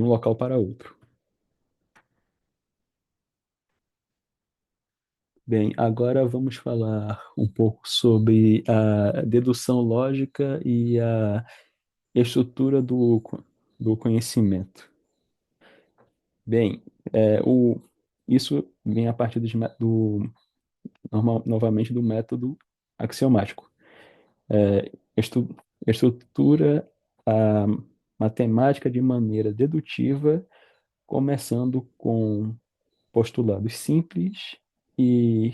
um local para outro. Bem, agora vamos falar um pouco sobre a dedução lógica e a estrutura do conhecimento. Bem, isso vem a partir novamente do método axiomático. É, estrutura a matemática de maneira dedutiva, começando com postulados simples e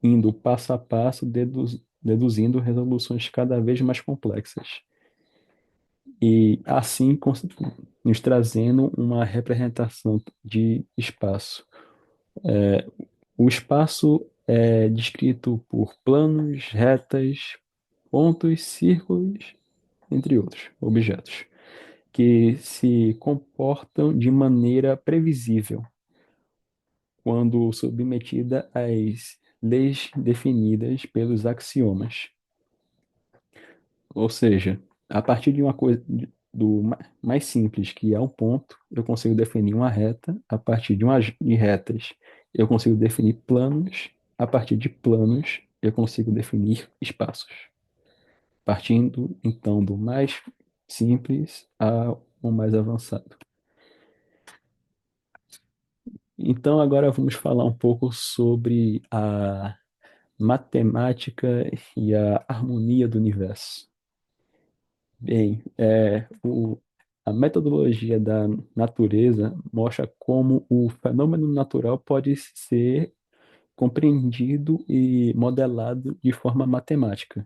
indo passo a passo, deduzindo resoluções cada vez mais complexas. E assim nos trazendo uma representação de espaço. O espaço é descrito por planos, retas, pontos, círculos, entre outros objetos, que se comportam de maneira previsível quando submetida às leis definidas pelos axiomas. Ou seja, a partir de uma coisa mais simples, que é um ponto, eu consigo definir uma reta. A partir de retas, eu consigo definir planos. A partir de planos, eu consigo definir espaços. Partindo, então, do mais simples ao mais avançado. Então, agora vamos falar um pouco sobre a matemática e a harmonia do universo. Bem, a metodologia da natureza mostra como o fenômeno natural pode ser compreendido e modelado de forma matemática.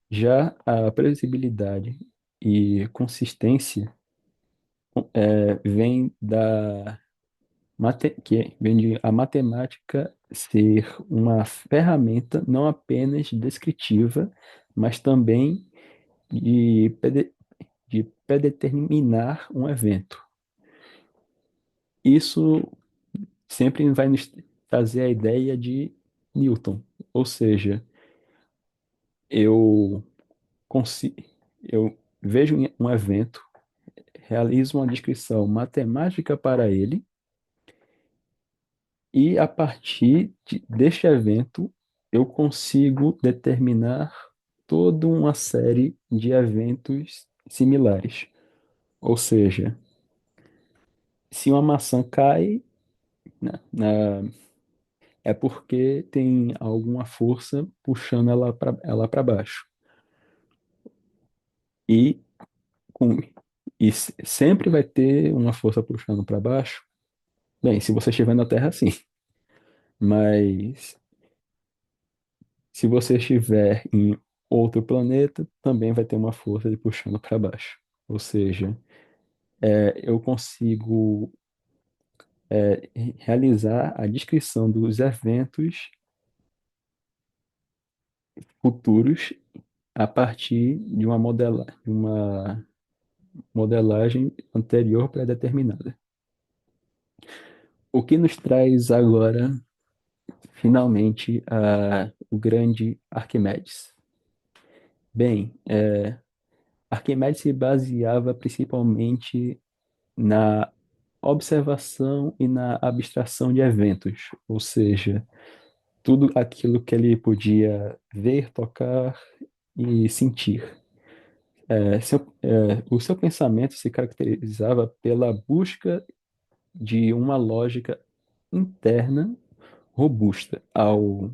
Já a previsibilidade e consistência vem que vem de a matemática ser uma ferramenta não apenas descritiva, mas também de, de predeterminar um evento. Isso sempre vai nos trazer a ideia de Newton, ou seja, eu consigo, eu vejo um evento, realizo uma descrição matemática para ele e a partir deste evento eu consigo determinar toda uma série de eventos similares. Ou seja, se uma maçã cai é porque tem alguma força puxando ela para baixo. E, com, sempre vai ter uma força puxando para baixo. Bem, se você estiver na Terra, sim. Mas se você estiver em outro planeta, também vai ter uma força de puxando para baixo. Ou seja, eu consigo realizar a descrição dos eventos futuros a partir de uma modelagem anterior pré-determinada. O que nos traz agora, finalmente, o grande Arquimedes. Bem, Arquimedes se baseava principalmente na observação e na abstração de eventos, ou seja, tudo aquilo que ele podia ver, tocar e sentir. O seu pensamento se caracterizava pela busca de uma lógica interna robusta. Ao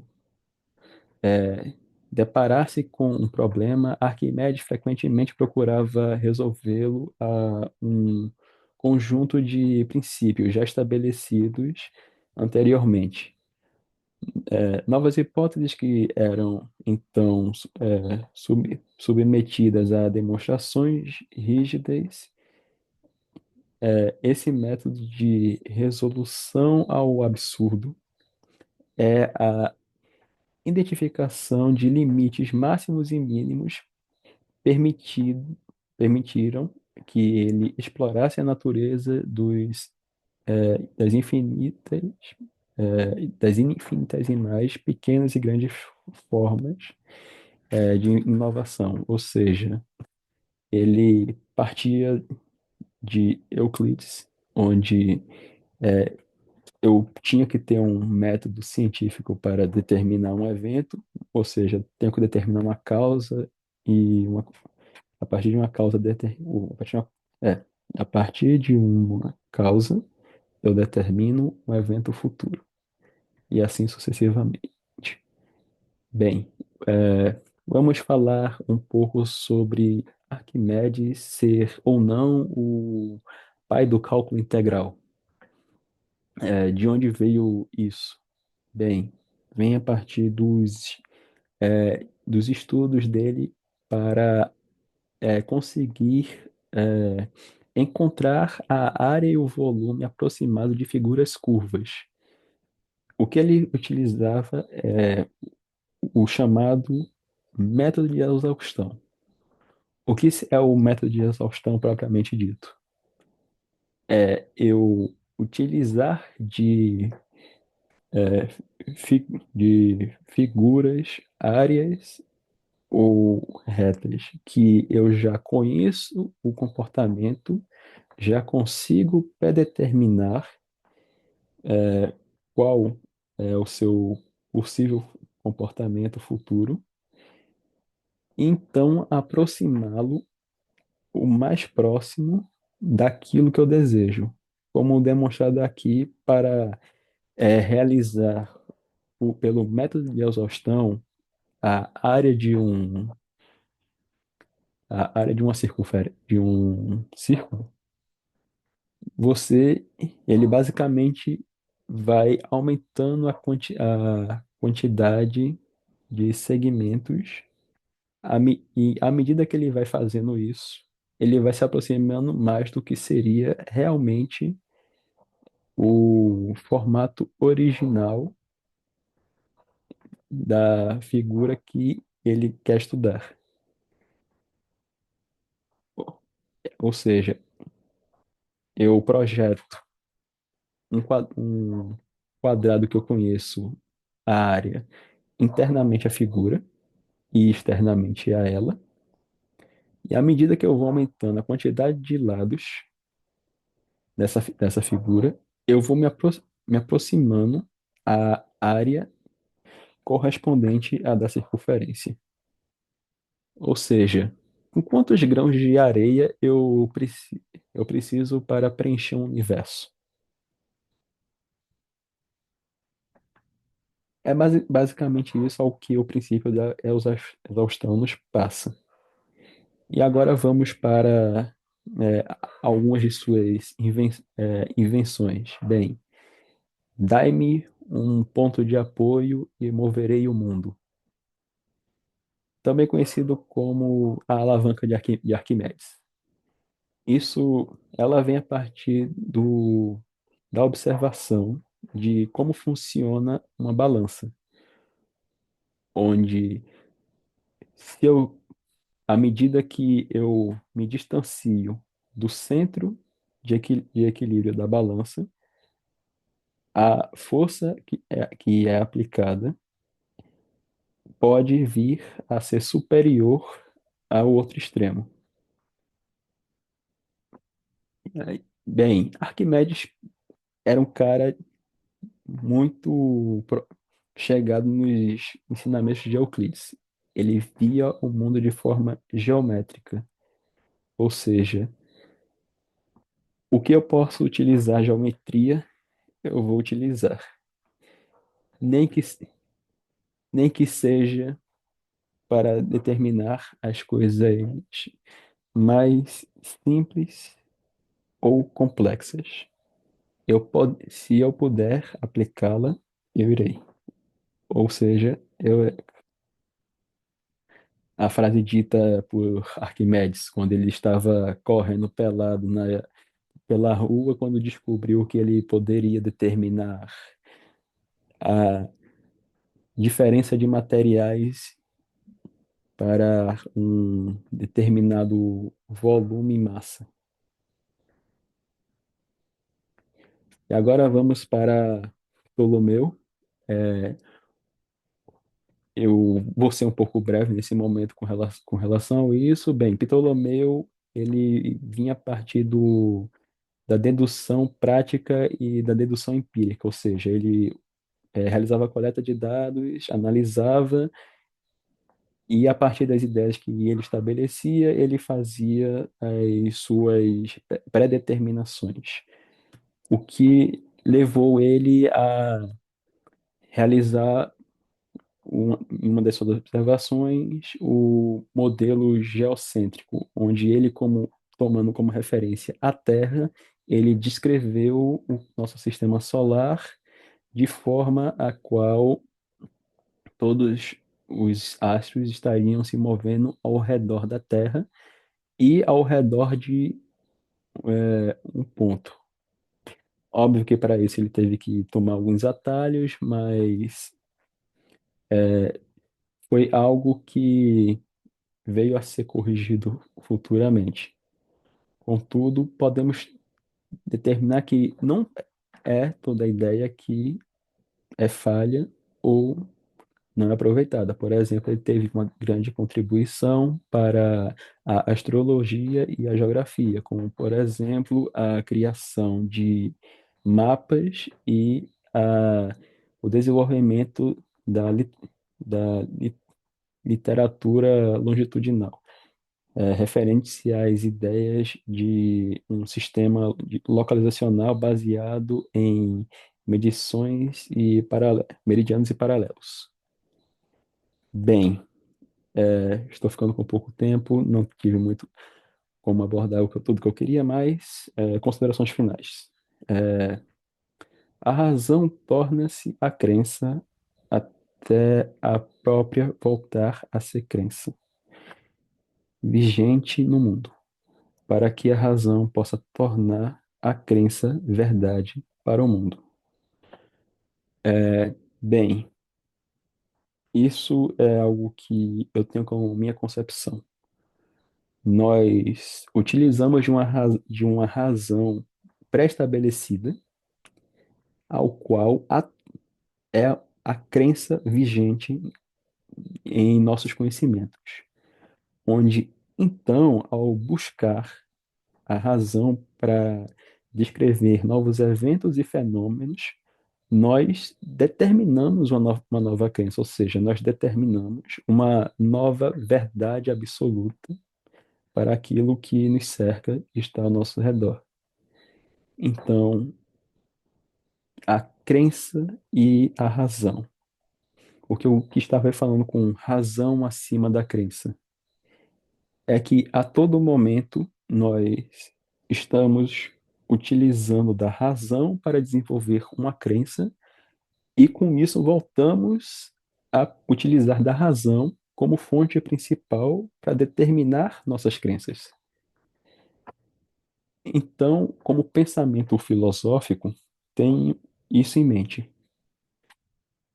deparar-se com um problema, Arquimedes frequentemente procurava resolvê-lo a um conjunto de princípios já estabelecidos anteriormente. Novas hipóteses que eram então submetidas a demonstrações rígidas. Esse método de resolução ao absurdo é a identificação de limites máximos e mínimos permitido, permitiram que ele explorasse a natureza das infinitas, das infinitesimais pequenas e grandes formas de inovação. Ou seja, ele partia de Euclides onde eu tinha que ter um método científico para determinar um evento, ou seja, tenho que determinar uma causa e a partir de uma causa é, a partir de uma causa eu determino um evento futuro e assim sucessivamente. Bem, vamos falar um pouco sobre Arquimedes ser ou não o pai do cálculo integral. De onde veio isso? Bem, vem a partir dos estudos dele para conseguir encontrar a área e o volume aproximado de figuras curvas. O que ele utilizava é o chamado método de exaustão. O que é o método de exaustão propriamente dito? É eu utilizar de figuras, áreas ou retas que eu já conheço o comportamento, já consigo predeterminar qual é o seu possível comportamento futuro, e então aproximá-lo o mais próximo daquilo que eu desejo, como demonstrado aqui para realizar pelo método de exaustão a área de a área de uma de um círculo, você ele basicamente vai aumentando a quantidade de segmentos e à medida que ele vai fazendo isso, ele vai se aproximando mais do que seria realmente o formato original da figura que ele quer estudar. Ou seja, eu projeto um quadrado que eu conheço a área internamente a figura e externamente a ela. E à medida que eu vou aumentando a quantidade de lados dessa figura, eu vou me aproximando à área correspondente à da circunferência. Ou seja, com quantos grãos de areia eu preciso para preencher um universo? É basicamente isso ao que o princípio da exaustão nos passa. E agora vamos para algumas de suas invenções. Bem, dai-me um ponto de apoio e moverei o mundo. Também conhecido como a alavanca de Arquimedes. Ela vem a partir da observação de como funciona uma balança, onde se eu, à medida que eu me distancio do centro de equilíbrio da balança, a força que é aplicada pode vir a ser superior ao outro extremo. Bem, Arquimedes era um cara muito chegado nos ensinamentos de Euclides. Ele via o mundo de forma geométrica, ou seja, o que eu posso utilizar geometria, eu vou utilizar, nem que, nem que seja para determinar as coisas mais simples ou complexas. Se eu puder aplicá-la, eu irei. Ou seja, a frase dita por Arquimedes, quando ele estava correndo pelado pela rua, quando descobriu que ele poderia determinar a diferença de materiais para um determinado volume e massa. E agora vamos para Ptolomeu. É, eu vou ser um pouco breve nesse momento com relação a isso. Bem, Ptolomeu, ele vinha a partir da dedução prática e da dedução empírica, ou seja, ele realizava a coleta de dados, analisava e a partir das ideias que ele estabelecia, ele fazia as suas predeterminações, o que levou ele a realizar uma das suas observações o modelo geocêntrico, onde ele tomando como referência a Terra, ele descreveu o nosso sistema solar de forma a qual todos os astros estariam se movendo ao redor da Terra e ao redor de um ponto. Óbvio que para isso ele teve que tomar alguns atalhos, mas foi algo que veio a ser corrigido futuramente. Contudo, podemos determinar que não é toda a ideia que é falha ou não é aproveitada. Por exemplo, ele teve uma grande contribuição para a astrologia e a geografia, como, por exemplo, a criação de mapas e o desenvolvimento da literatura longitudinal, referente-se às ideias de um sistema localizacional baseado em medições e meridianos e paralelos. Bem, estou ficando com pouco tempo, não tive muito como abordar tudo que eu queria, mas considerações finais. É, a razão torna-se a crença até a própria voltar a ser crença, vigente no mundo, para que a razão possa tornar a crença verdade para o mundo. Bem, isso é algo que eu tenho como minha concepção. Nós utilizamos de uma razão pré-estabelecida, ao qual é a crença vigente em nossos conhecimentos, onde, então, ao buscar a razão para descrever novos eventos e fenômenos, nós determinamos uma nova crença, ou seja, nós determinamos uma nova verdade absoluta para aquilo que nos cerca e está ao nosso redor. Então, a crença e a razão. O que eu que estava falando com razão acima da crença é que a todo momento nós estamos utilizando da razão para desenvolver uma crença e com isso voltamos a utilizar da razão como fonte principal para determinar nossas crenças. Então, como pensamento filosófico, tenho isso em mente.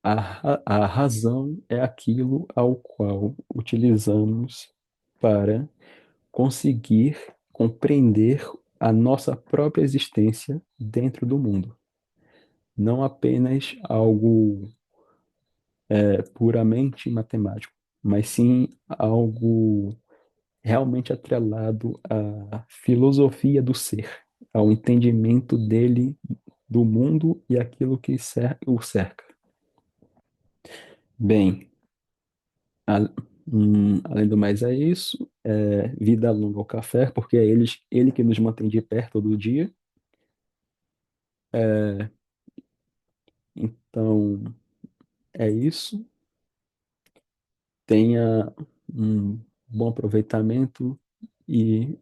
A razão é aquilo ao qual utilizamos para conseguir compreender a nossa própria existência dentro do mundo. Não apenas algo puramente matemático, mas sim algo realmente atrelado à filosofia do ser, ao entendimento dele do mundo e aquilo que o cerca. Bem, a- além do mais é isso, vida longa ao café, porque é ele que nos mantém de pé todo dia. É, então, é isso. Tenha um bom aproveitamento e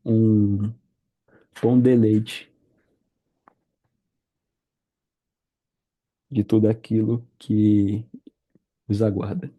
um bom deleite de tudo aquilo que os aguarda.